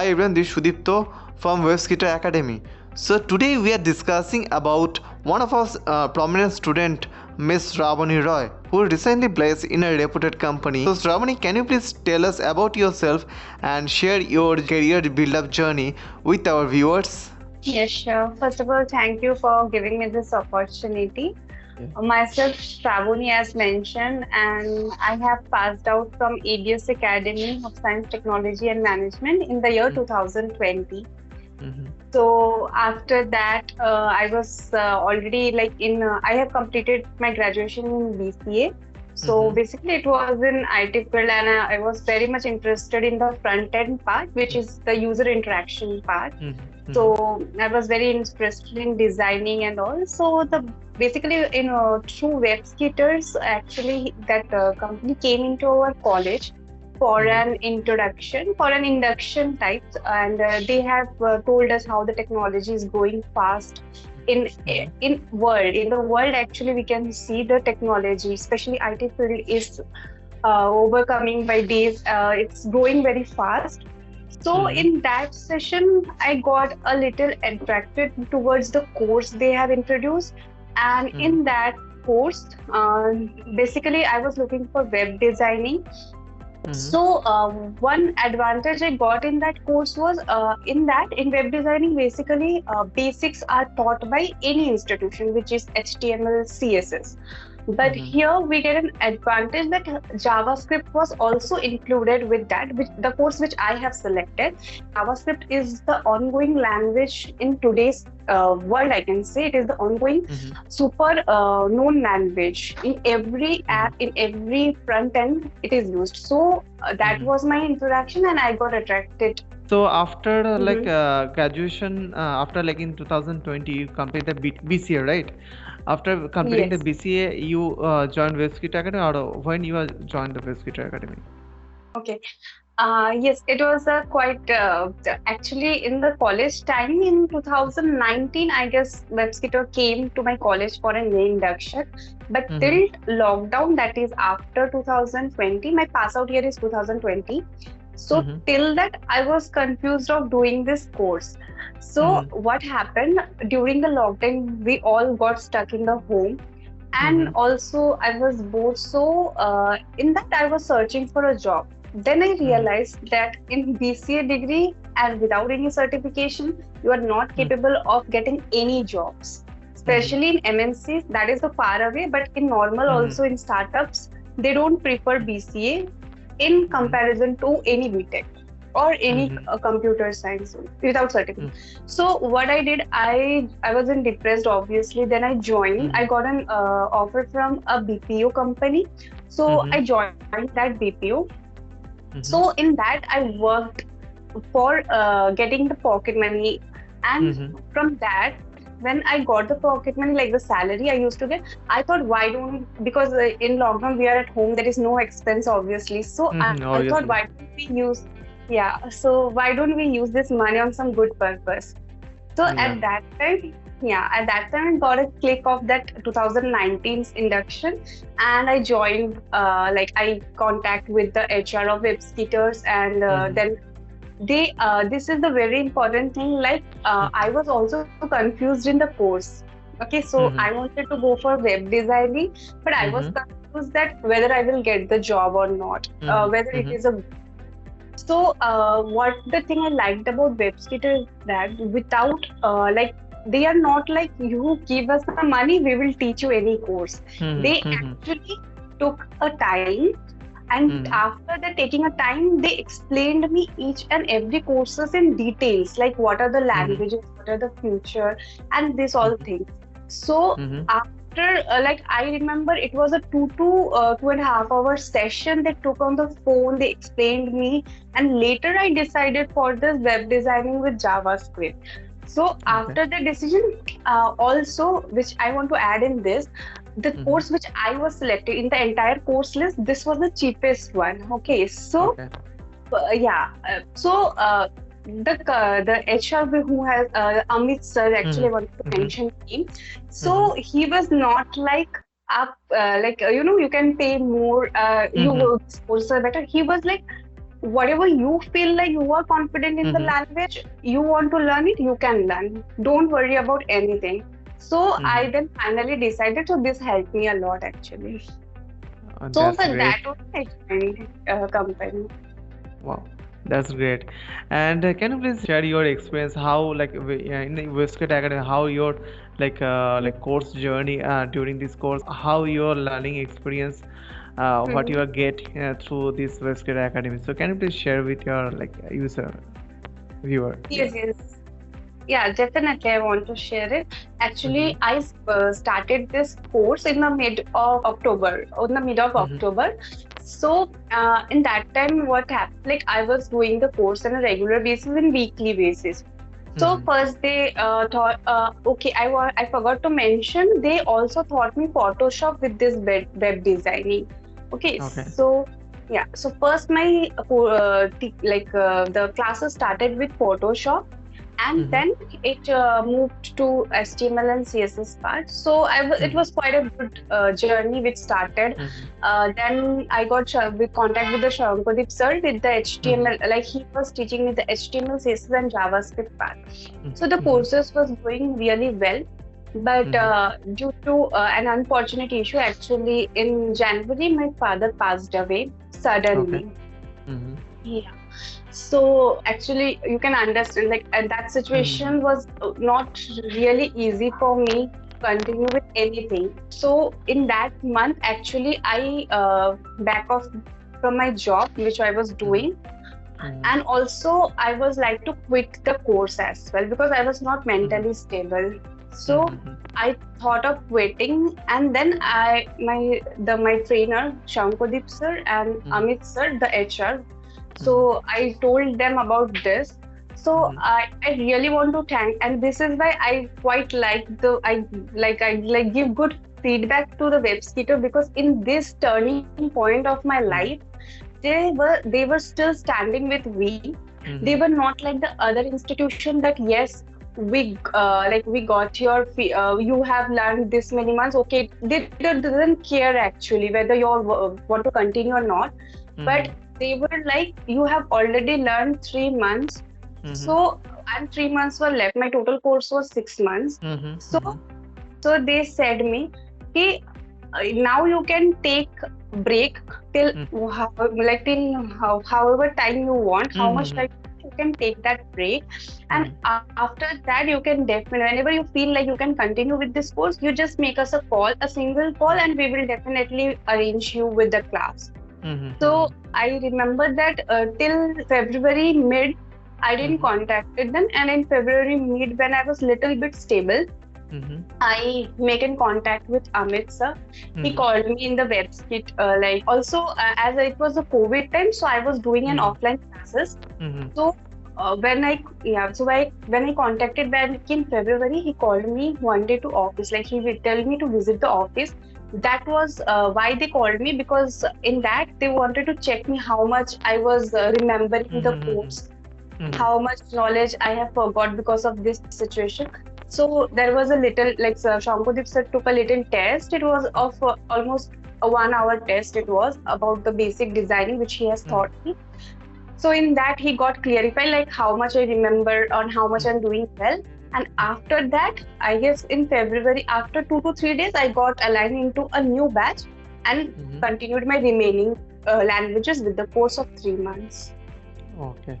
Hi everyone, this is Sudipto from Webskitters Academy. So today we are discussing about one of our prominent student, Miss Sraboni Roy, who recently placed in a reputed company. So Sraboni, can you please tell us about yourself and share your career build-up journey with our viewers? Yes, sure. First of all, thank you for giving me this opportunity. Yeah. Myself, Sraboni, as mentioned, and I have passed out from ABS Academy of Science, Technology and Management in the year 2020. Mhm. So after that, I was already I have completed my graduation in BCA. So Mhm. basically, it was in IT field, and I was very much interested in the front end part, which is the user interaction part. Mhm. Mhm. So I was very interested in designing and all. So the basically, through Webskitters, actually, that company came into our college for Mhm. an introduction, for an induction type, and they have told us how the technology is going fast in Mhm. in the world. Actually, we can see the technology, especially IT field, is overcoming by days. It's growing very fast. So Mhm. in that session, I got a little attracted towards the course they have introduced, and Mhm. in that course, basically, I was looking for web designing. Mhm. So one advantage I got in that course was in web designing, basically basics are taught by any institution, which is HTML, CSS. But Mhm. here we get an advantage that JavaScript was also included with that, which the course which I have selected. JavaScript is the ongoing language in today's world. I can say it is the ongoing Mhm. super known language in every Mhm. app, in every front end. It is used. So that Mhm. was my introduction, and I got attracted. So after Mhm. graduation, after like in 2020, you complete the BCA, right? After completing the Yes. BCA, you joined Webskitters Academy, or when you joined the Webskitters Academy? Okay. Yes, it was quite actually in the college time in 2019. I guess Webskitter came to my college for an induction, but Mm-hmm. till lockdown, that is after 2020, my pass out year is 2020. So Mm-hmm. till that, I was confused of doing this course. So Mm-hmm. what happened during the lockdown? We all got stuck in the home, and Mm-hmm. also I was bored. So in that, I was searching for a job. Then I Mm-hmm. realized that in BCA degree and without any certification, you are not capable of getting any jobs, Mm-hmm. especially in MNCs. That is the far away, but in normal, Mm-hmm. also in startups, they don't prefer BCA in Mm-hmm. comparison to any BTech or any Mm-hmm. computer science without certificate. Mm-hmm. So what I did, I wasn't depressed obviously. Then I joined. I Mm-hmm. got an offer from a BPO company, so Mm-hmm. I joined that BPO. So Mm-hmm. in that I worked for getting the pocket money, and Mm-hmm. from that, when I got the pocket money, like the salary I used to get, I thought, why don't, because in lockdown we are at home, there is no expense obviously. So I Mm-hmm. thought, why Obviously. don't we use, yeah, so why don't we use this money on some good purpose? So Yeah. at that time, yeah, at that time I got a click of that 2019's induction, and I joined. I contact with the HR of Webskitters, and Mm-hmm. then they. This is the very important thing. I was also confused in the course. Okay, so I Mm-hmm. wanted to go for web designing, but I was Mm-hmm. confused that whether I will get the job or not, Mm-hmm. whether it Mm-hmm. is a. So, what the thing I liked about Webster is that without, they are not like you give us the money, we will teach you any course. They Mm-hmm. actually took a time, and Mm-hmm. after the taking a time, they explained me each and every courses in details, like what are the Mm-hmm. languages, what are the future, and this all things. So Mm-hmm. after, I remember it was a 2.5 hour session they took on the phone. They explained me, and later I decided for this web designing with JavaScript. So Okay. after the decision, also which I want to add in this, the Mm-hmm. course which I was selected in the entire course list, this was the cheapest one. Okay, so Okay. yeah, the HR who has Amit sir, actually I want to Mm-hmm. mention him. Mm-hmm. So he was not like up, you can pay more, you Mm-hmm. will score better. He was like whatever you feel like you are confident in the language, you want to learn it, you can learn. Don't worry about anything. So I then finally decided. So this helped me a lot actually. So That's for great. that only I joined company. Wow, that's great. And can you please share your experience how like in the Webskitters Academy, how your like course journey during this course, how your learning experience, what you Mhm. are get through this Webskitters Academy. So can you please share with your like user viewer? Yes, yes. Yeah, definitely. I want to share it. Actually, I started this course in the mid of October, in the mid of Mm-hmm. October. So, in that time, what happened? Like, I was doing the course on a regular basis and weekly basis. So Mm-hmm. first they thought, okay, I forgot to mention, they also taught me Photoshop with this web designing. Okay, Okay. so yeah, so first my the classes started with Photoshop, and Mm-hmm. then it moved to HTML and CSS part. So it Mm-hmm. was quite a good journey which started. Then I got with contact with the Shankodip sir with the Mm-hmm. HTML, like he was teaching me the HTML, CSS, and JavaScript part. So the Mm-hmm. courses was going really well. But Mm-hmm. due to an unfortunate issue, actually in January, my father passed away Okay. suddenly. Mm-hmm. Yeah. So actually, you can understand, like, that Mm-hmm. situation was not really easy for me to continue with anything. So in that month, actually, I back off from my job, which I was doing, Mm-hmm. and also I was like to quit the course as well because I was not Mm-hmm. mentally stable. So Mm-hmm. I thought of quitting, and then my trainer Shankodip sir and Mm-hmm. Amit sir, the HR, Mm-hmm. so I told them about this. So Mm-hmm. I really want to thank, and this is why I quite like I give good feedback to the Webskitter, because in this turning point of my life, they were still standing with me. They were Mm-hmm. not like the other institution that yes, we got your you have learned this many months. Okay, they didn't care actually whether you want to continue or not, but Mm-hmm. they were like, you have already learned 3 months. Mm-hmm. So, and 3 months were left. My total course was 6 months. So, Mm-hmm. so they said me, "Hey, now you can take break till however time you want, how much Mm-hmm. time you can take that break, and Mm-hmm. after that you can definitely, whenever you feel like you can continue with this course, you just make us a call, a single call, and we will definitely arrange you with the class." Mm-hmm. So I remember that till February mid, I didn't Mm-hmm. contacted them, and in February mid, when I was little bit stable, Mm-hmm. I make in contact with Amit sir. He Mm-hmm. called me in the website. Like also as it was a COVID time, so I was doing an Mm-hmm. offline classes. Mm-hmm. So when I contacted back in February, he called me one day to office. Like he will tell me to visit the office. That was why they called me, because in that they wanted to check me how much I was remembering the Mm-hmm. course, Mm-hmm. how much knowledge I have forgot because of this situation. So there was a little, like Shampudeep sir took a little test. It was of almost a 1 hour test. It was about the basic designing which he has taught me. So in that he got clarified like how much I remember on how much I'm doing well. And after that, I guess in February, after 2 to 3 days, I got aligned into a new batch and Mm-hmm. continued my remaining languages with the course of 3 months. Okay,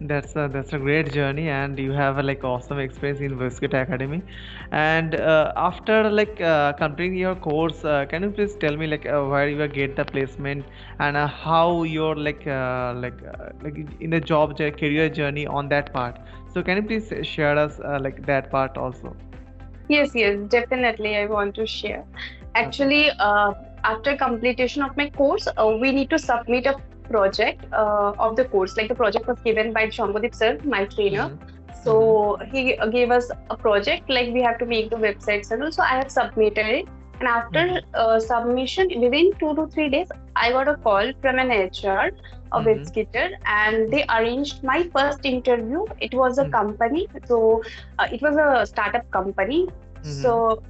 that's a great journey, and you have a like awesome experience in Webskitters Academy. And after like completing your course, can you please tell me like where you will get the placement and how your like in the career journey on that part. So can you please share us like that part also? Yes, yes, definitely. I want to share. Okay. Actually, after completion of my course, we need to submit a project of the course. Like the project was given by Shambhadeep sir, my trainer. Mm-hmm. Mm-hmm. So he gave us a project, like we have to make the websites, and also I have submitted it. And after submission, within 2 to 3 days, I got a call from an HR, a Mm-hmm. Webskitter, and they arranged my first interview. It was a company, so it was a startup company. Mm-hmm. So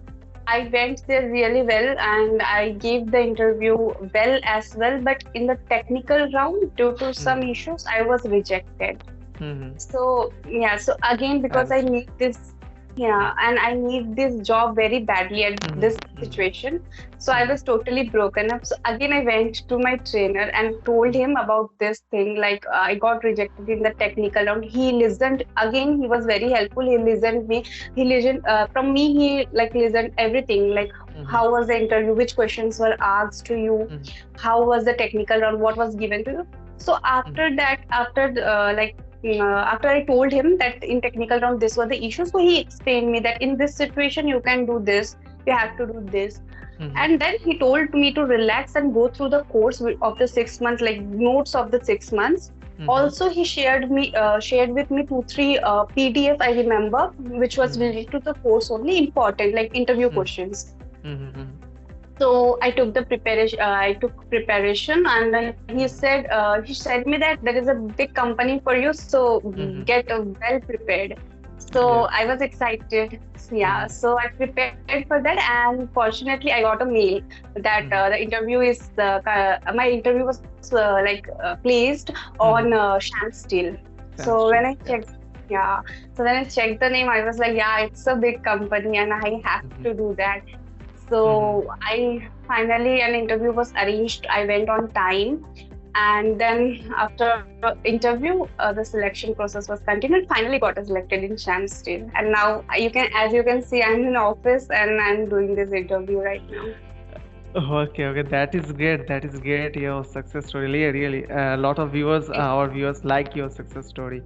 I went there really well and I gave the interview well as well. But in the technical round, due to some Mm-hmm. issues, I was rejected. Mm-hmm. So yeah, so again because I Understood. need this, yeah, and I need this job very badly at this Mm-hmm. situation. So I Mm-hmm. was totally broken up. So again I went to my trainer and told him about this thing. Like I got rejected in the technical round. He listened again. He was very helpful. He listened me. He listened from me. He like listened everything. Like Mm-hmm. how was the interview? Which questions were asked to you? Mm-hmm. How was the technical round? What was given to you? So after Mm-hmm. that, after I told him that in technical round this was the issue, so he explained me that in this situation you can do this, you have to do this, Mm-hmm. and then he told me to relax and go through the course of the 6 months, like notes of the 6 months. Mm-hmm. Also, he shared with me 2 3 PDF I remember, which was Mm-hmm. related to the course only important, like interview Mm-hmm. questions. Mm-hmm. So I took the preparation. I took preparation, and then he said me that there is a big company for you, so Mm-hmm. get well prepared. So Yes. I was excited. Yeah, Mm-hmm. so I prepared for that, and fortunately, I got a mail that Mm-hmm. my interview was placed on Mm-hmm. Sham Steel. Sam So when still. I checked, Yes. yeah, so when I checked the name, I was like, yeah, it's a big company, and I have Mm-hmm. to do that. Mm-hmm. So I finally an interview was arranged. I went on time, and then after interview, the selection process was continued. Finally, got selected in Sham Steel, and now as you can see, I'm in office and I'm doing this interview right now. Okay, okay, that is great. That is great. Your success story, really, really. A lot of viewers, our viewers, like your success story,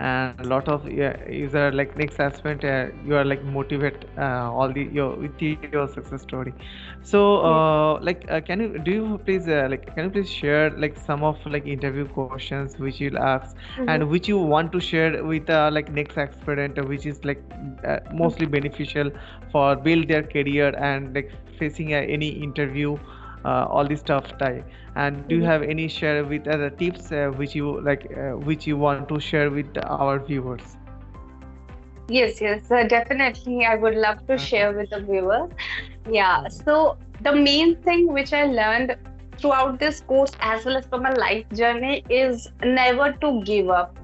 and a lot of user like next aspect. You are like motivate all the your with your success story. So, Yeah. can you do you please can you please share like some of like interview questions which you'll ask Mhm. and which you want to share with like next aspirant, which is like mostly beneficial for build their career and like facing any interview, all this stuff type. And do you Mhm. have any share with other tips which you want to share with our viewers? Yes, yes, definitely. I would love to Uh-huh. share with the viewers. Yeah, Mhm. so the main thing which I learned throughout this course as well as from my life journey is never to give up.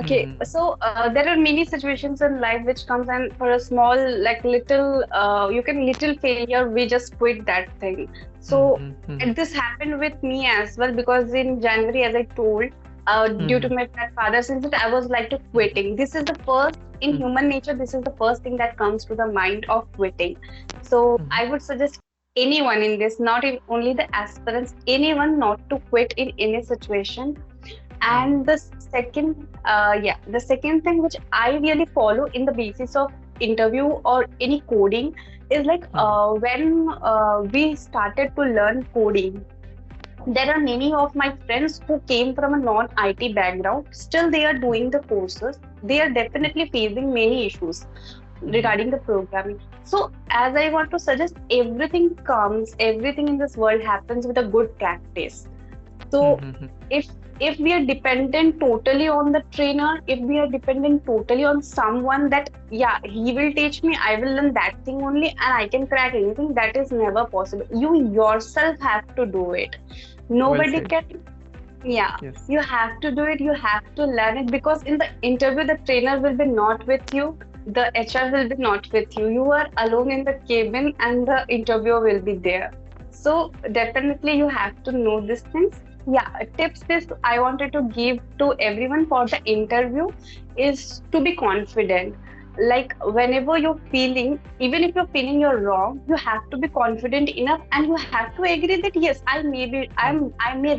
Okay, Mhm. so there are many situations in life which comes, and for a small, like little, you can little failure, we just quit that thing. So Mhm. Mhm. and this happened with me as well, because in January, as I told, due to Mhm. my that father's incident, I was like to Mhm. quitting. This is the first in Mhm. human nature. This is the first thing that comes to the mind of quitting. So Mhm. I would suggest anyone in this, not only the aspirants, anyone not to quit in any situation. Mhm. And the second thing which I really follow in the basis of interview or any coding is like Mhm. when we started to learn coding, there are many of my friends who came from a non-IT background. Still, they are doing the courses. They are definitely facing many issues Mhm. regarding the programming. So, as I want to suggest, everything in this world happens with a good practice. So Mhm. if we are dependent totally on the trainer, if we are dependent totally on someone that yeah, he will teach me, I will learn that thing only and I can crack anything, that is never possible. You yourself have to do it. Well Nobody said. can. Yeah, Yes. you have to do it, you have to learn it, because in the interview the trainer will be not with you, the HR will be not with you. You are alone in the cabin and the interviewer will be there. So definitely you have to know these things. Yeah, tips this I wanted to give to everyone for the interview is to be confident. Like whenever you're feeling, even if you're feeling you're wrong, you have to be confident enough and you have to agree that yes, I may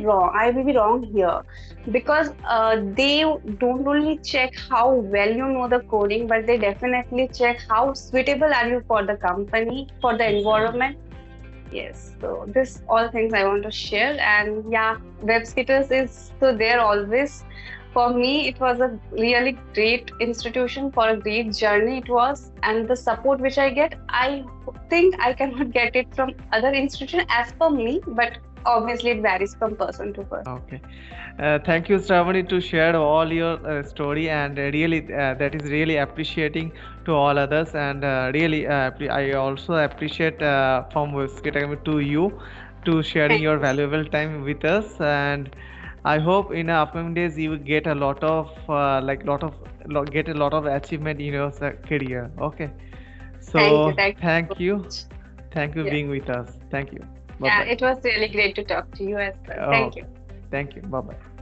wrong, I may be wrong here, because they don't only check how well you know the coding, but they definitely check how suitable are you for the company, for the environment. Yes, so this all things I want to share. And yeah, Webskitters is so there always. For me, it was a really great institution for a great journey it was, and the support which I get, I think I cannot get it from other institution as per me, but Obviously, it varies from person to person. Okay. Thank you, Sravani, to share all your story, and really that is really appreciating to all others. And really, I also appreciate from Webskitters to you to sharing Thank your you. valuable time with us. And I hope in upcoming days you will get a lot of get a lot of achievement in your career. Okay. Thank you. So Thank you so much. thank you Yeah. being with us. Thank you. Bye Yeah, bye. it was really great to talk to you as well. Oh, Thank you. thank you. Bye bye.